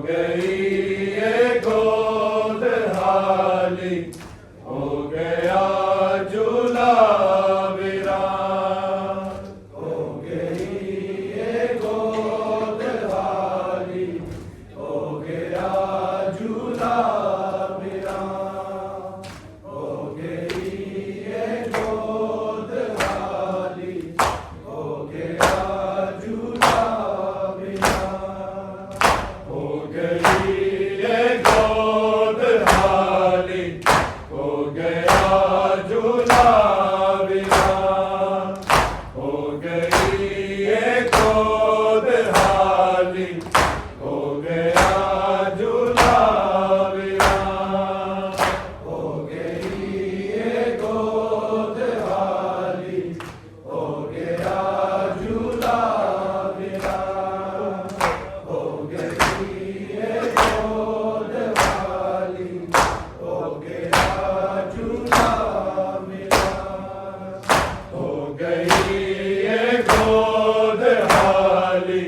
गई ये गोद हाली, हो गया झूला वीरान। हो गई ये गोद हाली, हो गया झूला वीरान। हो गई ये गोद हाली, हो गया झूला वीरान। हो गई ये गोद हाली, हो गया झूला वीरान। हो गई ये गोद हाली, हो गया झूला वीरान। हो गई ये गोद हाली, हो गया झूला वीरान। हो गई ये गोद हाली, हो गया झूला वीरान। हो गई ये गोद हाली,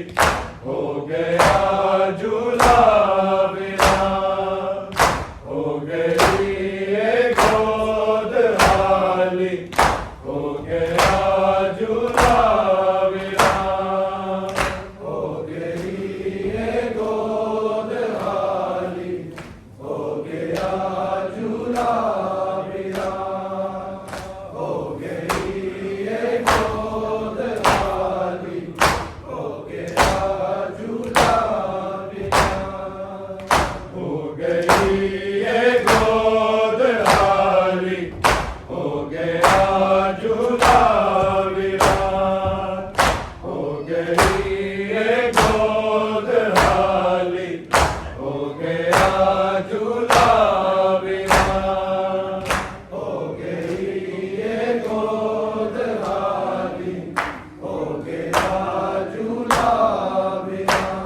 हो गया झूला वीरान। हो गई ये गोद हाली, हो गया झूला वीरान। हो गई ये गोद हाली, हो गया झूला वीरान। हो गई ये गोद हाली, हो गया झूला वीरान। हो गई ये गोद हाली, हो गया झूला वीरान। हो गई ये गोद हाली, हो गया झूला वीरान। हो गई ये गोद हाली, हो गया झूला वीरान।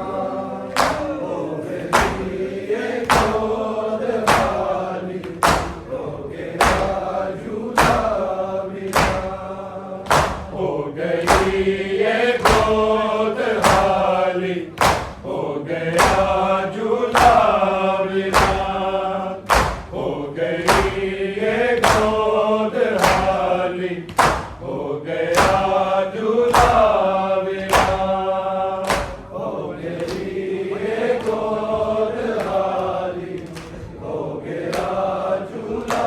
हो गई ये गोद हाली, हो गया झूला वीरान। हो गई ये गोद हाली, हो गया झूला वीरान। हो गई ये गोद हाली, हो गया झूला वीरान। हो गई ये गोद हाली, हो गया झूला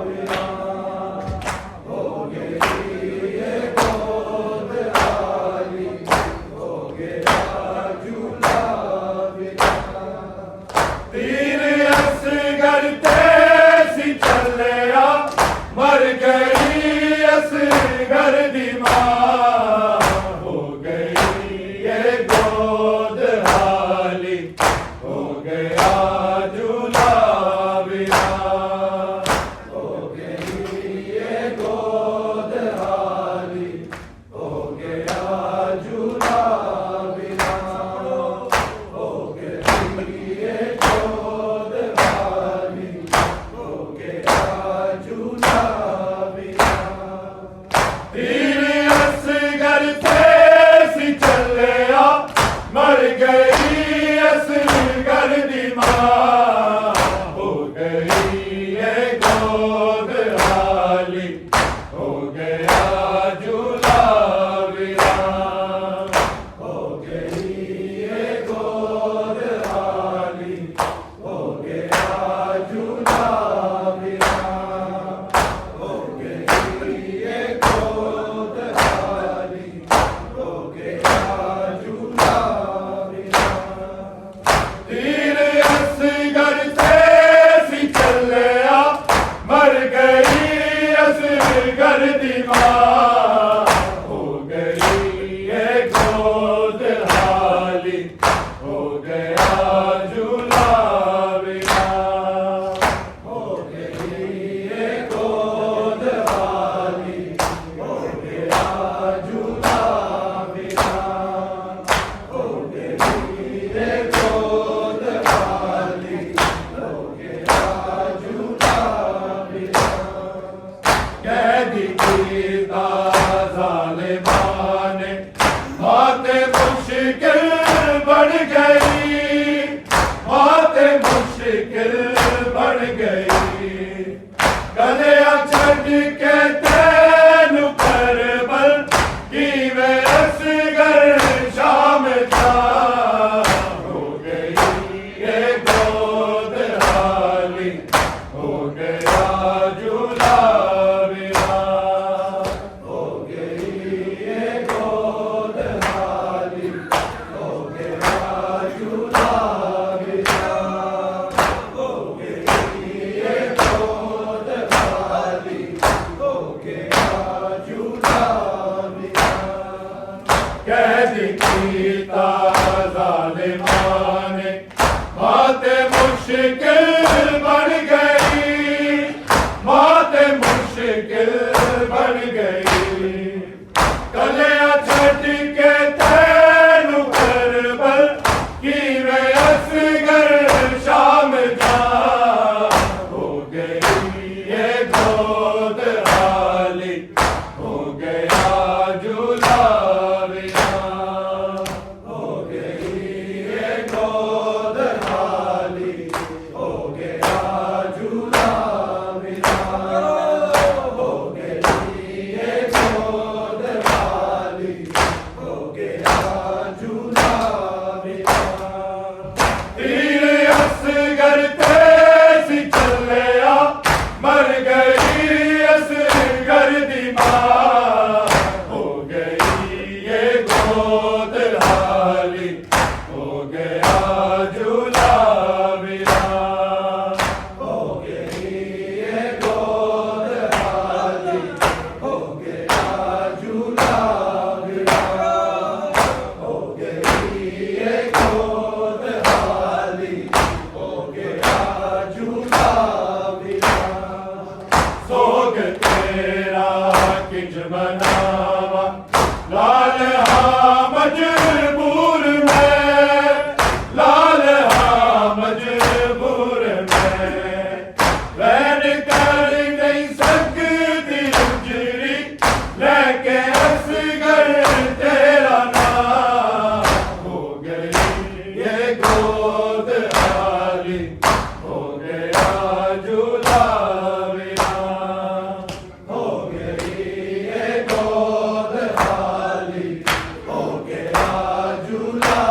वीरान। हो गई ये गोद हाली, हो गया झूला वीरान। तीर असगर तेसी चलिया, मर गई असगर दी मां। हो गई ये गोद हाली, हो गया झूला वीरान। हो गई ये गोद हाली, हो गया झूला वीरान। हो गई ये गोद हाली, हो गया झूला वीरान। तीर असगर तेसी चलिया, मर गई असगर दी मां। हो गई ये गोद हाली, हो गया झूला वीरान। हो गई ये गोद हाली, हो गया झूला वीरान। हो गई ये गोद हाली, हो गया झूला वीरान। तीर असगर तेसी चलिया, मर गई असगर दी मां। हो गई ये गोद हाली, हो गया झूला वीरान। हो गई ये गोद हाली, हो गया झूला वीरान। हो गई ये गोद हाली, हो गया झूला वीरान। कैदी की ज़ालिमाने बातें मुश्किल बढ़ गई। झूला वीरान, हो गई ये गोद खाली, हो गया झूला वीरान, हो गई ये गोद खाली, हो गया झूला वीरान। सोग तेरा किंज मनावा लाल हाँ मजबूर में, लाल हाँ मजबूर में, वैन कर नहीं सकती उजरी, लेके असगर तेरा नाम, हो गई ये गोद खाली, हो गया झूला वीरान, हो गई ये गोद खाली, हो गया झूला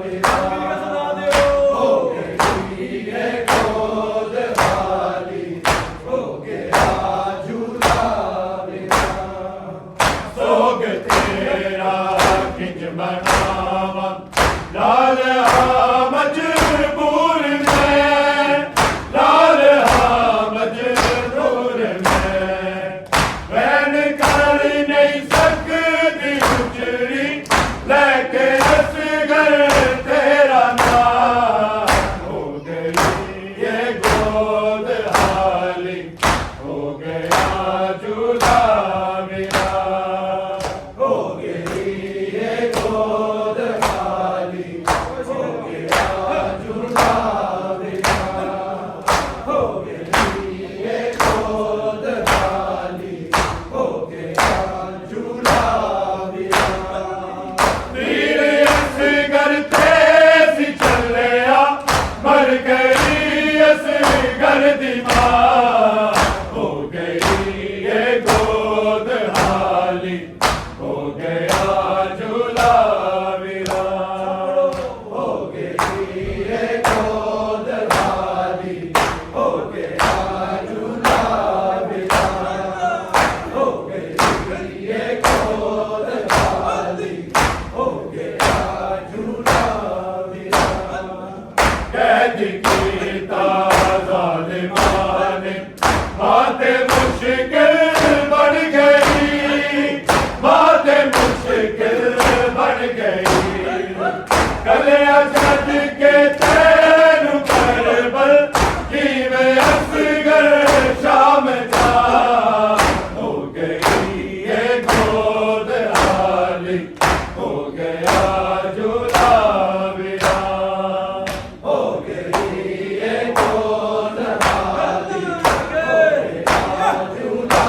वीरान, हो गई ये गोद खाली, हो गया झूला वीरान। सोग तेरा किंज मनावा लाल हाँ मजबूर में, लाल हाँ मजबूर में, वैन कर नहीं सकती उजरी, लेके असगर तेरा नाम, हो गई ये गोद खाली, हो गया झूला वीरान, हो गई ये गोद खाली, हो गया झूला वीरान, हो गई ये गोद खाली, हो गया झूला वीरान। वीर असगर तेज चलिया, मर गई असगर दी मां, हो गई ये गोद खाली, हो गया झूला वीरान, हो गई ये गोद खाली, हो गया झूला वीरान, हो गई ये गोद खाली, हो गया झूला वीरान। कैद कीता ज़ालिमां ने, बातें मुश्किल बन गई, बातें मुश्किल बन गई, कलिया सज के तैनू करबल, कीवे असगर शाम जा, हो गई ये गोद खाली, हो गया झूला वीरान, हो गई ये गोद खाली, हो गया झूला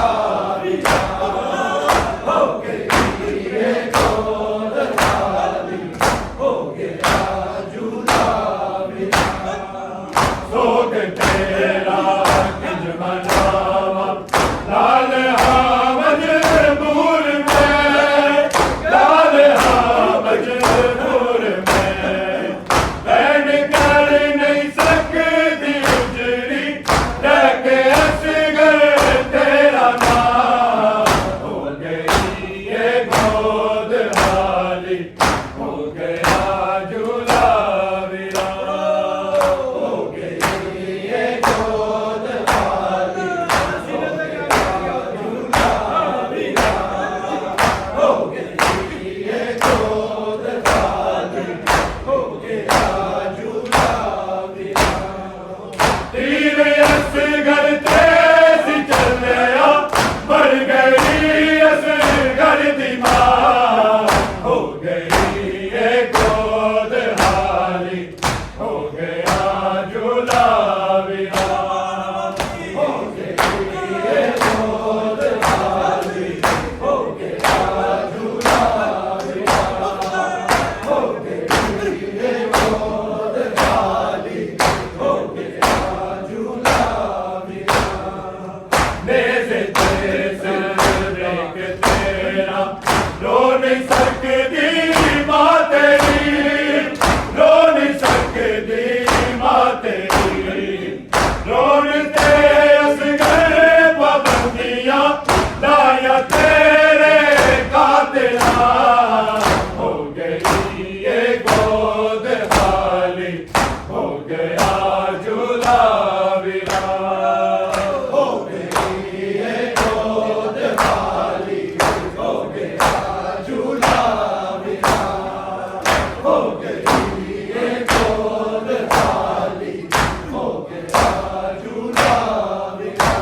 झूला विना हो गई है गोद खाली हो गया झूला विना हो गई है गोद खाली हो गया झूला विना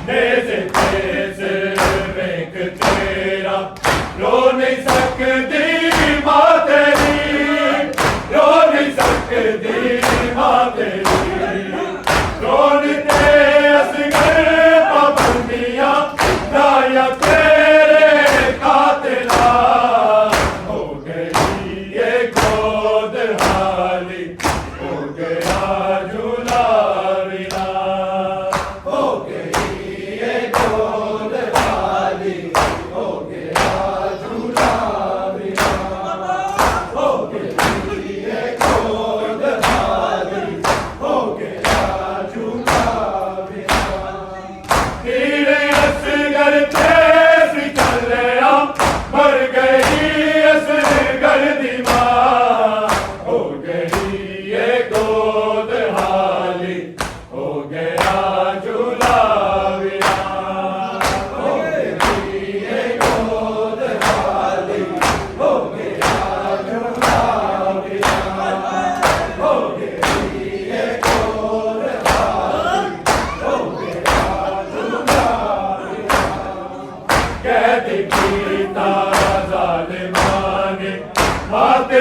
नेज़े तेज़े वेख तेरा रो नहीं सकती माँ तेरी रो नहीं सकती माँ तेरी रोने असगर पाबंदियाँ दाया तेरे कातिला हो गई ये गोद हाली हो गया झूला विना हो गई ये गोद हाली हो गया झूला विना हो गई ये गोद हाली हो गया झूला विना हीरे असगर थे चलिया मर गई असगर दी माँ हो गई ये गोद हाली हो गया झूला विना हो गई ये गोद हाली हो गया झूला विना हो गई ये गोद हाली हो गया झूला विना कैद कीता ज़ालिमां ने हाथ